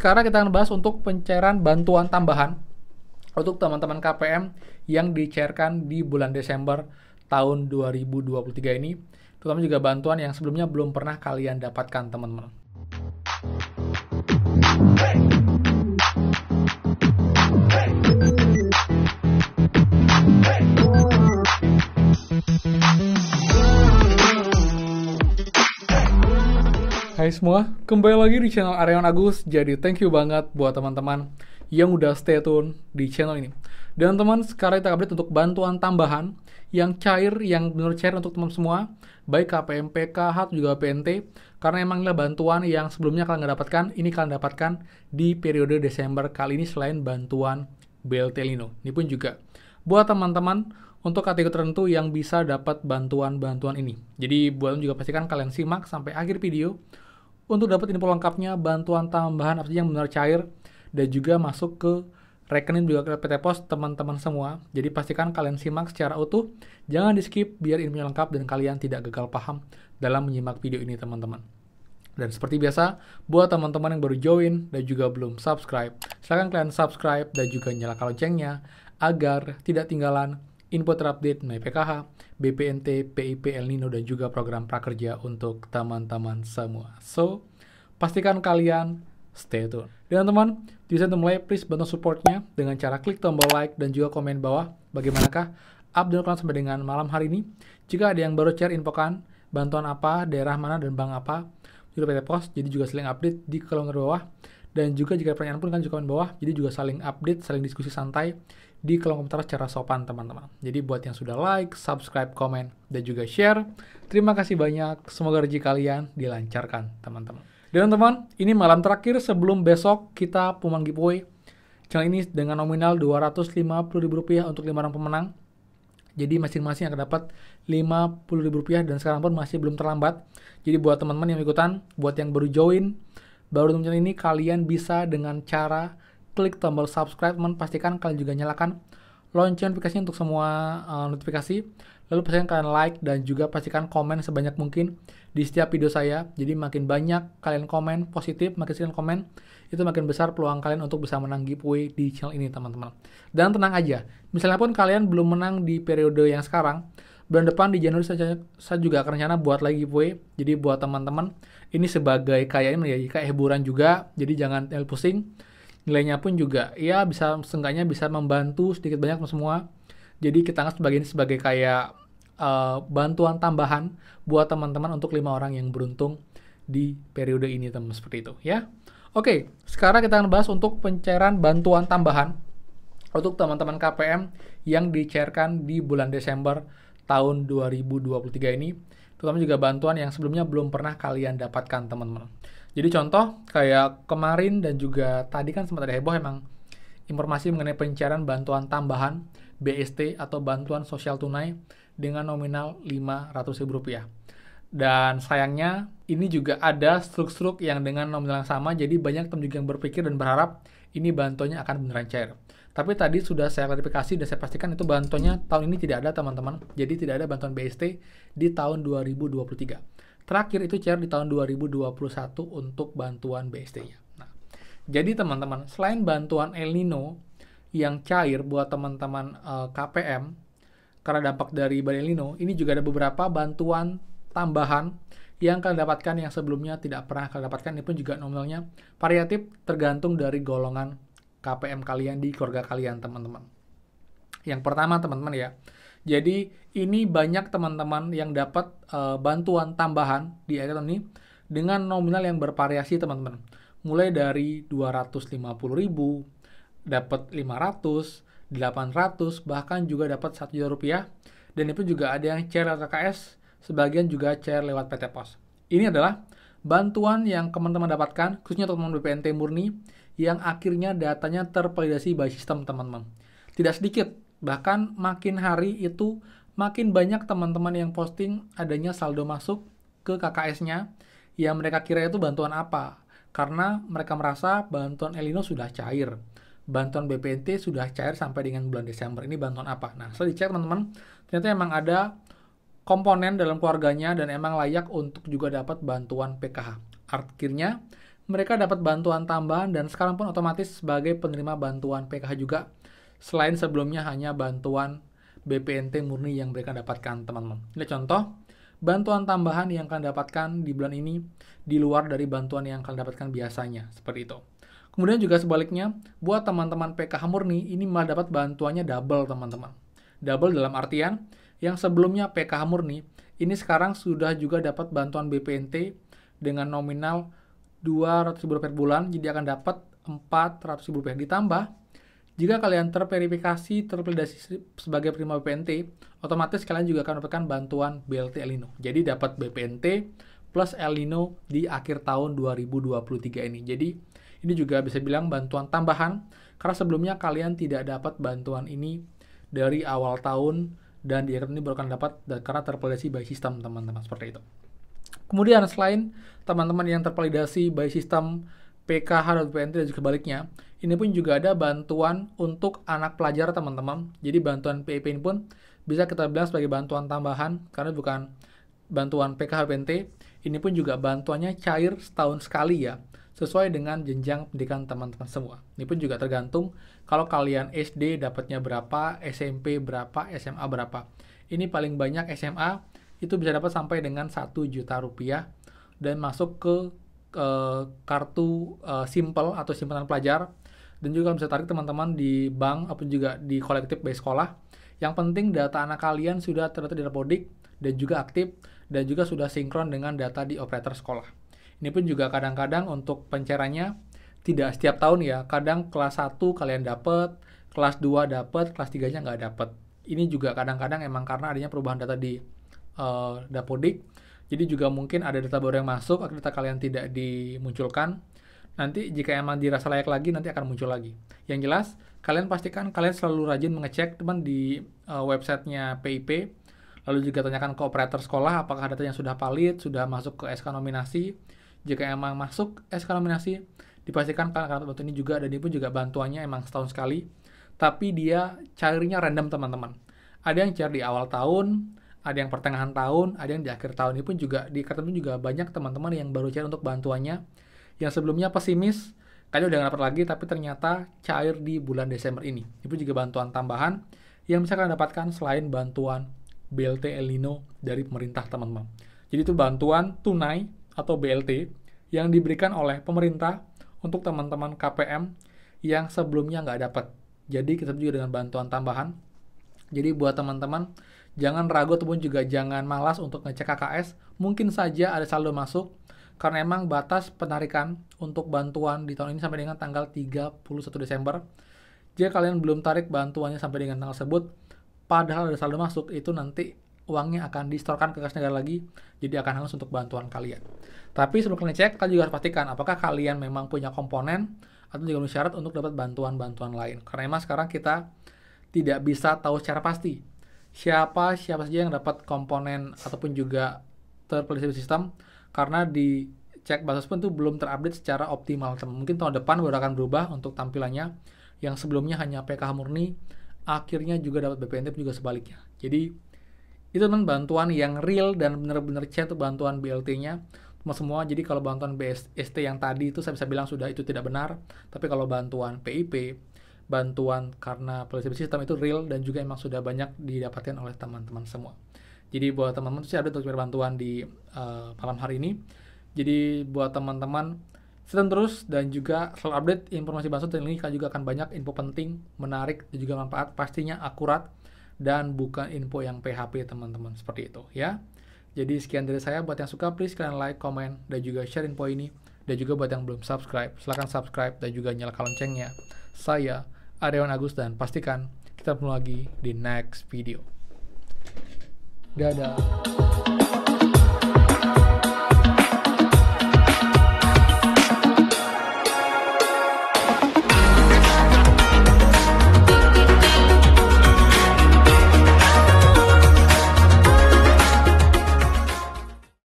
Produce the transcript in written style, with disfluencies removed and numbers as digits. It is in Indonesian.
sekarang kita akan bahas untuk pencairan bantuan tambahan untuk teman-teman KPM yang dicairkan di bulan Desember tahun 2023 ini, terutama juga bantuan yang sebelumnya belum pernah kalian dapatkan, teman-teman. Hai semua, kembali lagi di channel Aryawan Agus. Jadi thank you banget buat teman-teman yang udah stay tune di channel ini. Dan teman, sekarang kita update untuk bantuan tambahan yang cair, yang benar cair untuk teman semua, baik KPM, PKH, juga PNT. Karena emang inilah bantuan yang sebelumnya kalian nggak dapatkan, ini kalian dapatkan di periode Desember kali ini selain bantuan BLT El Nino. Ini pun juga buat teman-teman untuk kategori tertentu yang bisa dapat bantuan-bantuan ini. Jadi buat juga pastikan kalian simak sampai akhir video untuk dapat info lengkapnya, bantuan tambahan apa saja yang benar cair dan juga masuk ke rekening juga ke PT Pos teman-teman semua. Jadi pastikan kalian simak secara utuh, jangan di skip biar infonya lengkap dan kalian tidak gagal paham dalam menyimak video ini, teman-teman. Dan seperti biasa, buat teman-teman yang baru join dan juga belum subscribe, silahkan kalian subscribe dan juga nyalakan loncengnya agar tidak tinggalan info terupdate mengenai PKH, BPNT, PIP, El Nino, dan juga program prakerja untuk teman-teman semua. So, pastikan kalian stay tune. Dan teman, bisa mulai, please bantu supportnya dengan cara klik tombol like dan juga komen bawah bagaimanakah update kalian sampai dengan malam hari ini. Jika ada yang baru share infokan bantuan apa, daerah mana, dan bank apa, juga PT Pos, jadi juga saling update di kolom bawah. Dan juga jika pertanyaan pun kan juga komen bawah, jadi juga saling update, saling diskusi santai di kolom komentar secara sopan, teman-teman. Jadi buat yang sudah like, subscribe, komen, dan juga share, terima kasih banyak. Semoga rezeki kalian dilancarkan, teman-teman. Dan teman, ini malam terakhir sebelum besok kita pengumuman giveaway channel ini dengan nominal Rp250.000 untuk 5 orang pemenang. Jadi masing-masing akan dapat Rp50.000 dan sekarang pun masih belum terlambat. Jadi buat teman-teman yang ikutan, buat yang baru join, baru nonton channel ini, kalian bisa dengan cara klik tombol subscribe, teman. Pastikan kalian juga nyalakan lonceng notifikasinya untuk semua notifikasi. Lalu pastikan kalian like dan juga pastikan komen sebanyak mungkin di setiap video saya. Jadi makin banyak kalian komen positif, makin sering komen, itu makin besar peluang kalian untuk bisa menang giveaway di channel ini, teman-teman. Dan tenang aja, misalnya pun kalian belum menang di periode yang sekarang, bulan depan di Januari saya juga akan rencana buat lagi giveaway. Jadi buat teman-teman, ini sebagai kayak hiburan juga, jadi jangan terlalu pusing. Nilainya pun juga ya bisa seenggaknya bisa membantu sedikit banyak semua. Jadi kita anggap sebagai kayak bantuan tambahan buat teman-teman untuk 5 orang yang beruntung di periode ini, teman, seperti itu ya. Oke, sekarang kita akan bahas untuk pencairan bantuan tambahan untuk teman-teman KPM yang dicairkan di bulan Desember tahun 2023 ini, terutama juga bantuan yang sebelumnya belum pernah kalian dapatkan, teman-teman. Jadi contoh kayak kemarin dan juga tadi kan sempat ada heboh emang informasi mengenai pencairan bantuan tambahan BST atau bantuan sosial tunai dengan nominal Rp500.000. Dan sayangnya ini juga ada struk-struk yang dengan nominal yang sama, jadi banyak teman juga yang berpikir dan berharap ini bantuannya akan beneran cair. Tapi tadi sudah saya klarifikasi dan saya pastikan itu bantuannya tahun ini tidak ada, teman-teman. Jadi tidak ada bantuan BST di tahun 2023. Terakhir itu cair di tahun 2021 untuk bantuan BST-nya. Nah, jadi teman-teman, selain bantuan El Nino yang cair buat teman-teman KPM karena dampak dari badai El Nino, ini juga ada beberapa bantuan tambahan yang kalian dapatkan yang sebelumnya tidak pernah kalian dapatkan. Ini pun juga nominalnya variatif tergantung dari golongan KPM kalian di keluarga kalian, teman-teman. Yang pertama, teman-teman ya, jadi ini banyak teman-teman yang dapat bantuan tambahan di akhir tahun ini dengan nominal yang bervariasi, teman-teman. Mulai dari 250.000, dapat 500, 800, bahkan juga dapat Rp1.000.000. Dan itu juga ada yang cair lewat KKS, sebagian juga cair lewat PT Pos. Ini adalah bantuan yang teman-teman dapatkan, khususnya teman-teman BPNT murni, yang akhirnya datanya tervalidasi by sistem, teman-teman. Tidak sedikit, bahkan makin hari itu makin banyak teman-teman yang posting adanya saldo masuk ke KKS-nya yang mereka kira itu bantuan apa. Karena mereka merasa bantuan El Nino sudah cair, bantuan BPNT sudah cair sampai dengan bulan Desember. Ini bantuan apa? Nah, setelah dicek, teman-teman, ternyata emang ada komponen dalam keluarganya dan emang layak untuk juga dapat bantuan PKH. Akhirnya mereka dapat bantuan tambahan dan sekarang pun otomatis sebagai penerima bantuan PKH juga, selain sebelumnya hanya bantuan BPNT murni yang mereka dapatkan, teman-teman. Ini contoh bantuan tambahan yang kalian dapatkan di bulan ini di luar dari bantuan yang kalian dapatkan biasanya, seperti itu. Kemudian juga sebaliknya, buat teman-teman PKH murni, ini malah dapat bantuannya double, teman-teman. Double dalam artian, yang sebelumnya PKH murni, ini sekarang sudah juga dapat bantuan BPNT dengan nominal Rp200.000 per bulan, jadi akan dapat Rp400.000. Ditambah, jika kalian terverifikasi, tervalidasi sebagai penerima BPNT, otomatis kalian juga akan mendapatkan bantuan BLT El Nino. Jadi dapat BPNT plus El Nino di akhir tahun 2023 ini. Jadi ini juga bisa bilang bantuan tambahan, karena sebelumnya kalian tidak dapat bantuan ini dari awal tahun, dan di akhir ini baru akan dapat karena tervalidasi by system, teman-teman, seperti itu. Kemudian selain teman-teman yang tervalidasi by system PKH dan BPNT dan juga sebaliknya, ini pun juga ada bantuan untuk anak pelajar, teman-teman. Jadi bantuan PIP ini pun bisa kita bilang sebagai bantuan tambahan, karena bukan bantuan PKH BPNT, ini pun juga bantuannya cair setahun sekali ya, sesuai dengan jenjang pendidikan teman-teman semua. Ini pun juga tergantung kalau kalian SD dapatnya berapa, SMP berapa, SMA berapa. Ini paling banyak SMA itu bisa dapat sampai dengan Rp1.000.000 dan masuk ke kartu simple atau simpanan pelajar, dan juga bisa tarik teman-teman di bank ataupun juga di kolektif by sekolah. Yang penting data anak kalian sudah terdata di Dapodik dan juga aktif, dan juga sudah sinkron dengan data di operator sekolah. Ini pun juga kadang-kadang untuk pencairannya tidak setiap tahun ya. Kadang kelas 1 kalian dapat, kelas 2 dapat, kelas 3-nya nggak dapat. Ini juga kadang-kadang emang karena adanya perubahan data di Dapodik. Jadi juga mungkin ada data baru yang masuk, data kalian tidak dimunculkan. Nanti jika emang dirasa layak lagi, nanti akan muncul lagi. Yang jelas, kalian pastikan kalian selalu rajin mengecek teman di websitenya PIP. Lalu juga tanyakan ke operator sekolah apakah datanya sudah valid, sudah masuk ke SK nominasi. Jika emang masuk SK nominasi, dipastikan kalian akan dapat bantuan ini juga, dan ini pun juga bantuannya emang setahun sekali. Tapi dia cairnya random, teman-teman. Ada yang cair di awal tahun, ada yang pertengahan tahun, ada yang di akhir tahun. Ini pun juga di kartu pun juga banyak teman-teman yang baru cair untuk bantuannya. Yang sebelumnya pesimis, kalian udah nggak dapat lagi, tapi ternyata cair di bulan Desember ini. Ini pun juga bantuan tambahan yang bisa kalian dapatkan selain bantuan BLT El Nino dari pemerintah, teman-teman. Jadi itu bantuan tunai atau BLT yang diberikan oleh pemerintah untuk teman-teman KPM yang sebelumnya nggak dapat. Jadi kita juga dengan bantuan tambahan. Jadi buat teman-teman, jangan ragu ataupun juga jangan malas untuk ngecek KKS. Mungkin saja ada saldo masuk, karena emang batas penarikan untuk bantuan di tahun ini sampai dengan tanggal 31 Desember. Jika kalian belum tarik bantuannya sampai dengan tanggal tersebut, padahal ada saldo masuk, itu nanti uangnya akan disetorkan ke kas negara lagi, jadi akan hangus untuk bantuan kalian. Tapi sebelum kalian cek, kalian juga harus pastikan apakah kalian memang punya komponen atau juga memenuhi syarat untuk dapat bantuan-bantuan lain. Karena memang sekarang kita tidak bisa tahu secara pasti siapa saja yang dapat komponen ataupun juga tervalidasi sistem, karena di cek batas pun itu belum terupdate secara optimal. Mungkin tahun depan baru akan berubah untuk tampilannya, yang sebelumnya hanya PKH murni, akhirnya juga dapat BPNT juga sebaliknya. Jadi itu teman bantuan yang real dan benar-benar cair untuk bantuan BLT-nya semua. Jadi kalau bantuan BST yang tadi itu saya bisa bilang sudah itu tidak benar, tapi kalau bantuan PIP, bantuan karena validasi sistem itu real dan juga emang sudah banyak didapatkan oleh teman-teman semua. Jadi buat teman-teman sih ada untuk bantuan di malam hari ini. Jadi buat teman-teman stay terus dan juga selalu update informasi bansos, dan ini juga akan banyak info penting, menarik dan juga manfaat, pastinya akurat dan bukan info yang PHP, teman-teman, seperti itu ya. Jadi sekian dari saya. Buat yang suka, please kalian like, komen, dan juga share info ini. Dan juga buat yang belum subscribe, silahkan subscribe dan juga nyalakan loncengnya. Saya Aryawan Agus, dan pastikan kita ketemu lagi di next video. Dadah.